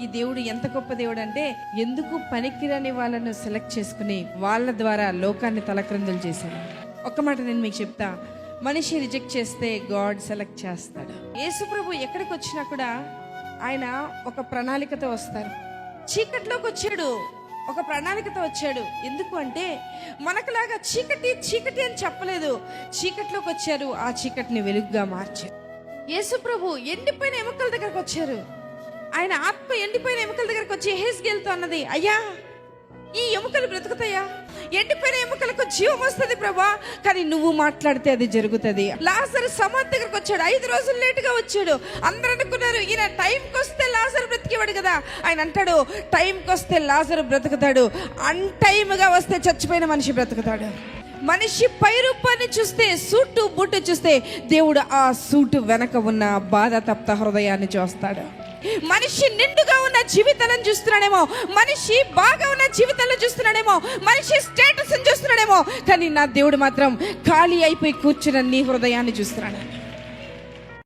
ఈ దేవుడు ఎంత గొప్ప దేవుడు అంటే, ఎందుకు పనికిరాని వాళ్ళను సెలెక్ట్ చేసుకుని వాళ్ళ ద్వారా లోకాన్ని తలక్రిందులు చేశాడు. ఒక్క మాట నేను మీకు చెప్తా, మనిషి రిజెక్ట్ చేస్తే గాడ్ సెలెక్ట్ చేస్తాడు. యేసు ప్రభు ఎక్కడికి వచ్చినా కూడా ఆయన ఒక ప్రణాళికతో వస్తారు. చీకట్లోకి వచ్చాడు, ఒక ప్రణాళికతో వచ్చాడు. ఎందుకు అంటే మనకులాగా చీకటి చీకటి అని చెప్పలేదు. చీకట్లోకి వచ్చారు, ఆ చీకటిని వెలుగుగా మార్చారు. యేసు ప్రభు ఎండిపోయిన ఎముకల దగ్గరకు వచ్చారు. ఆయన ఆత్మ ఎండిపోయిన ఎముకల దగ్గరకు వచ్చి యెహెజ్కేలుతో అన్నది, అయ్యా ఈ ఎముకలు బ్రతుకుతాయా? ఎండిపోయిన ఎముకలకు జీవం వస్తుంది ప్రభా, కానీ నువ్వు మాట్లాడితే అది జరుగుతుంది. లాజరు సమాధి దగ్గరకు వచ్చాడు, 5 రోజులు లేటుగా వచ్చాడు. అందరూ అనుకున్నారు ఈయన టైంకి వస్తే లాజరు బ్రతికేవాడు కదా. ఆయన అంటాడు, టైంకి వస్తే లాజరు బ్రతుకుతాడు, అన్టైమ్గా వస్తే చచ్చిపోయిన మనిషి బ్రతుకుతాడు. మనిషి పై రూపాన్ని చూస్తే, సూటు బూటు చూస్తే, దేవుడు ఆ సూటు వెనక ఉన్న బాధ తప్త హృదయాన్ని చూస్తాడు. మనిషి నిండుగా ఉన్న జీవితాలను చూస్తున్నాడేమో, మనిషి బాగా ఉన్న జీవితాలను చూస్తున్నాడేమో, మనిషి స్టేటస్ చూస్తున్నాడేమో, కానీ నా దేవుడు మాత్రం ఖాళీ అయిపోయి కూర్చున్న నీ హృదయాన్ని చూస్తున్నాడు.